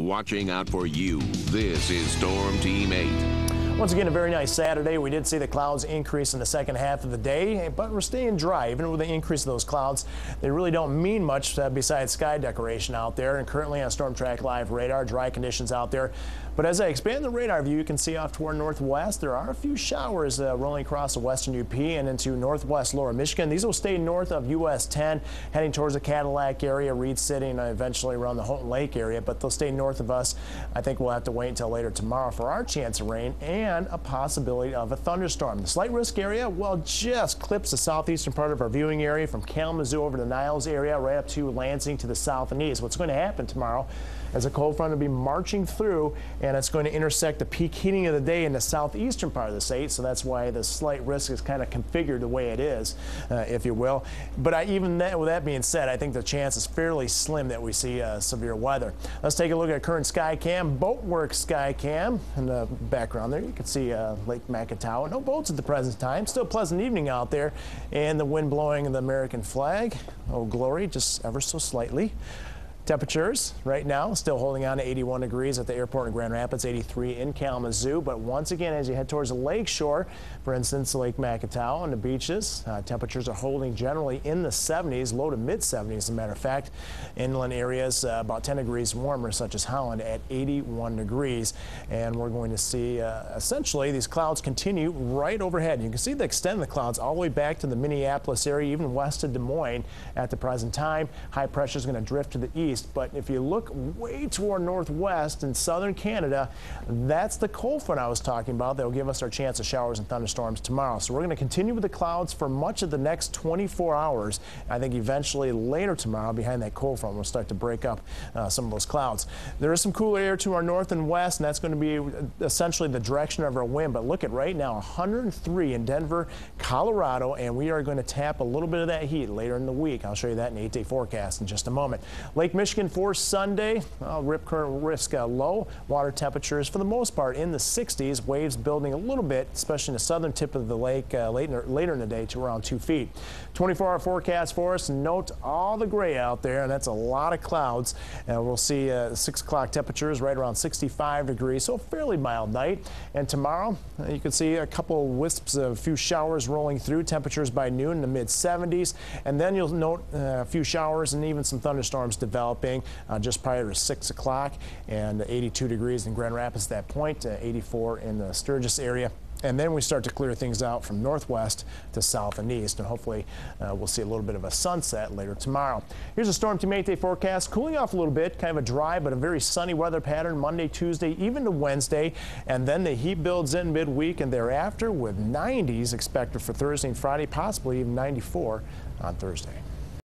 watching out for you. This is Storm Team 8. Once again, a very nice Saturday. We did see the clouds increase in the second half of the day, but we're staying dry. Even with the increase of those clouds, they really don't mean much besides sky decoration out there. And currently on Storm Track Live radar, dry conditions out there. But as I expand the radar view, you can see off toward northwest, there are a few showers rolling across the western UP and into northwest lower Michigan. These will stay north of US 10, heading towards the Cadillac area, Reed City, and eventually around the Houghton Lake area. But they'll stay north of us. I think we'll have to wait until later tomorrow for our chance of rain and a possibility of a thunderstorm. The slight risk area, well, just clips the southeastern part of our viewing area from Kalamazoo over to Niles area, right up to Lansing to the south and east. What's going to happen tomorrow is a cold front will be marching through, and it's going to intersect the peak heating of the day in the southeastern part of the state. So that's why the slight risk is kind of configured the way it is, if you will. But with that being said, I think the chance is fairly slim that we see severe weather. Let's take a look at current sky cam, Boatworks sky cam. In the background there, you can see Lake Macatawa. No boats at the present time. Still a pleasant evening out there, and the wind blowing the American flag. Oh, glory, just ever so slightly. Temperatures right now still holding on to 81 degrees at the airport in Grand Rapids, 83 in Kalamazoo. But once again, as you head towards the lake shore, for instance, Lake Macatawa and the beaches, temperatures are holding generally in the 70s, low to mid 70s, as a matter of fact. Inland areas about 10 degrees warmer, such as Holland, at 81 degrees. And we're going to see essentially these clouds continue right overhead. You can see the extent of the clouds all the way back to the Minneapolis area, even west of Des Moines at the present time. High pressure is going to drift to the east. But if you look way toward northwest in southern Canada, that's the cold front I was talking about that will give us our chance of showers and thunderstorms tomorrow. So we're going to continue with the clouds for much of the next 24 hours. I think eventually later tomorrow, behind that cold front, we'll start to break up some of those clouds. There is some cooler air to our north and west, and that's going to be essentially the direction of our wind. But look at right now, 103 in Denver, Colorado, and we are going to tap a little bit of that heat later in the week. I'll show you that in the 8-day forecast in just a moment. Lake Michigan for Sunday, rip current risk low. Water temperatures for the most part in the 60s. Waves building a little bit, especially in the southern tip of the lake later in the day to around 2 feet. 24-hour forecast for us. Note all the gray out there, and that's a lot of clouds. We'll see 6 o'clock temperatures right around 65 degrees, so a fairly mild night. And tomorrow, you can see a couple wisps of a few showers rolling through. Temperatures by noon in the mid 70s, and then you'll note a few showers and even some thunderstorms developing just prior to 6 o'clock, and 82 degrees in Grand Rapids at that point, 84 in the Sturgis area. And then we start to clear things out from northwest to south and east, and hopefully we'll see a little bit of a sunset later tomorrow. Here's a Storm Team 8-day forecast. Cooling off a little bit, kind of a dry but a very sunny weather pattern Monday, Tuesday, even to Wednesday. And then the heat builds in midweek and thereafter with 90s expected for Thursday and Friday, possibly even 94 on Thursday.